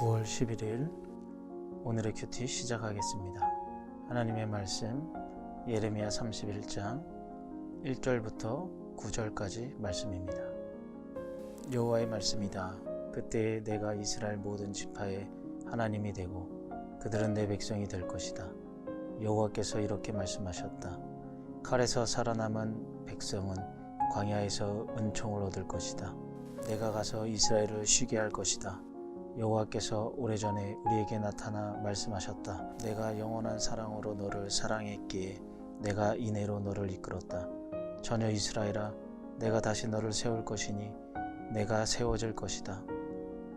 9월 11일 오늘의 큐티 시작하겠습니다. 하나님의 말씀 예레미야 31장 1절부터 9절까지 말씀입니다. 여호와의 말씀이다. 그때에 내가 이스라엘 모든 지파의 하나님이 되고 그들은 내 백성이 될 것이다. 여호와께서 이렇게 말씀하셨다. 칼에서 살아남은 백성은 광야에서 은총을 얻을 것이다. 내가 가서 이스라엘을 쉬게 할 것이다. 여호와께서 오래전에 우리에게 나타나 말씀하셨다. 내가 영원한 사랑으로 너를 사랑했기에 내가 이내로 너를 이끌었다. 전혀 이스라엘아, 내가 다시 너를 세울 것이니 내가 세워질 것이다.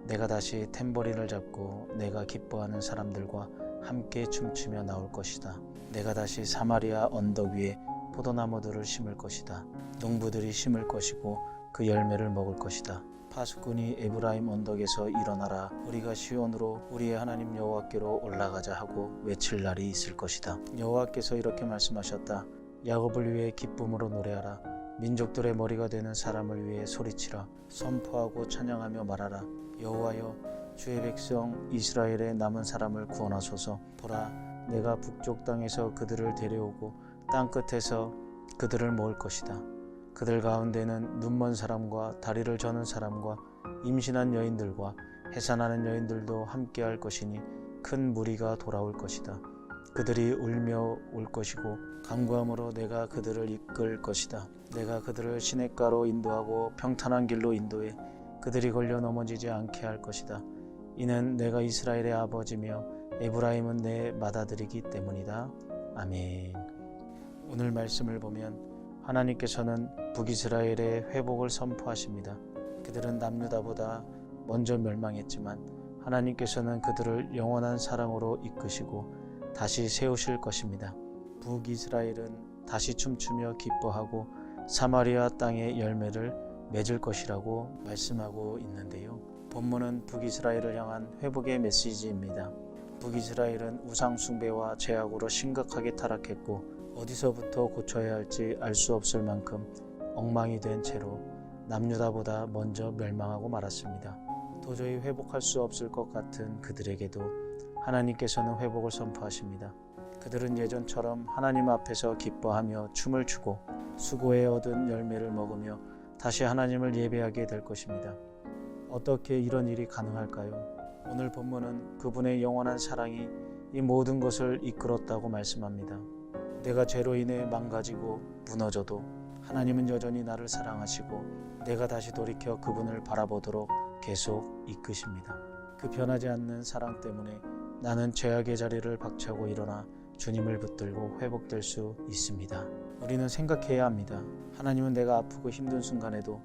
내가 다시 탬버린을 잡고 내가 기뻐하는 사람들과 함께 춤추며 나올 것이다. 내가 다시 사마리아 언덕 위에 포도나무들을 심을 것이다. 농부들이 심을 것이고 그 열매를 먹을 것이다. 파수꾼이 에브라임 언덕에서 일어나라, 우리가 시온으로 우리의 하나님 여호와께로 올라가자 하고 외칠 날이 있을 것이다. 여호와께서 이렇게 말씀하셨다. 야곱을 위해 기쁨으로 노래하라. 민족들의 머리가 되는 사람을 위해 소리치라. 선포하고 찬양하며 말하라. 여호와여, 주의 백성 이스라엘의 남은 사람을 구원하소서. 보라, 내가 북쪽 땅에서 그들을 데려오고 땅 끝에서 그들을 모을 것이다. 그들 가운데는 눈먼 사람과 다리를 저는 사람과 임신한 여인들과 해산하는 여인들도 함께할 것이니 큰 무리가 돌아올 것이다. 그들이 울며 올 것이고 간구함으로 내가 그들을 이끌 것이다. 내가 그들을 시냇가로 인도하고 평탄한 길로 인도해 그들이 걸려 넘어지지 않게 할 것이다. 이는 내가 이스라엘의 아버지며 에브라임은 내 맏아들이기 때문이다. 아멘. 오늘 말씀을 보면 하나님께서는 북이스라엘의 회복을 선포하십니다. 그들은 남유다보다 먼저 멸망했지만 하나님께서는 그들을 영원한 사랑으로 이끄시고 다시 세우실 것입니다. 북이스라엘은 다시 춤추며 기뻐하고 사마리아 땅의 열매를 맺을 것이라고 말씀하고 있는데요. 본문은 북이스라엘을 향한 회복의 메시지입니다. 북이스라엘은 우상 숭배와 죄악으로 심각하게 타락했고 어디서부터 고쳐야 할지 알 수 없을 만큼 엉망이 된 채로 남유다보다 먼저 멸망하고 말았습니다. 도저히 회복할 수 없을 것 같은 그들에게도 하나님께서는 회복을 선포하십니다. 그들은 예전처럼 하나님 앞에서 기뻐하며 춤을 추고 수고에 얻은 열매를 먹으며 다시 하나님을 예배하게 될 것입니다. 어떻게 이런 일이 가능할까요? 오늘 본문은 그분의 영원한 사랑이 이 모든 것을 이끌었다고 말씀합니다. 내가 죄로 인해 망가지고 무너져도 하나님은 여전히 나를 사랑하시고 내가 다시 돌이켜 그분을 바라보도록 계속 이끄십니다. 그 변하지 않는 사랑 때문에 나는 죄악의 자리를 박차고 일어나 주님을 붙들고 회복될 수 있습니다. 우리는 생각해야 합니다. 하나님은 내가 아프고 힘든 순간에도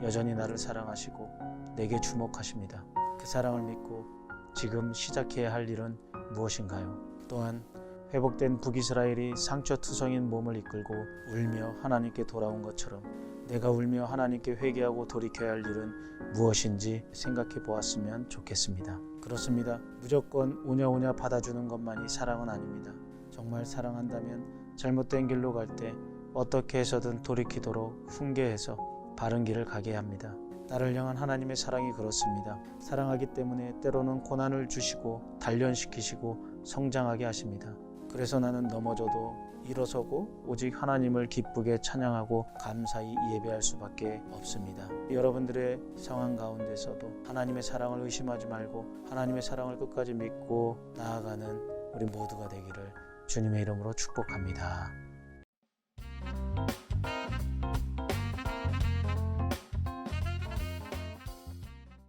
여전히 나를 사랑하시고 내게 주목하십니다. 그 사랑을 믿고 지금 시작해야 할 일은 무엇인가요? 또한 회복된 북이스라엘이 상처투성인 몸을 이끌고 울며 하나님께 돌아온 것처럼 내가 울며 하나님께 회개하고 돌이켜야 할 일은 무엇인지 생각해 보았으면 좋겠습니다. 그렇습니다. 무조건 오냐오냐 받아주는 것만이 사랑은 아닙니다. 정말 사랑한다면 잘못된 길로 갈 때 어떻게 해서든 돌이키도록 훈계해서 바른 길을 가게 합니다. 나를 향한 하나님의 사랑이 그렇습니다. 사랑하기 때문에 때로는 고난을 주시고 단련시키시고 성장하게 하십니다. 그래서 나는 넘어져도 일어서고 오직 하나님을 기쁘게 찬양하고 감사히 예배할 수밖에 없습니다. 여러분들의 상황 가운데서도 하나님의 사랑을 의심하지 말고 하나님의 사랑을 끝까지 믿고 나아가는 우리 모두가 되기를 주님의 이름으로 축복합니다.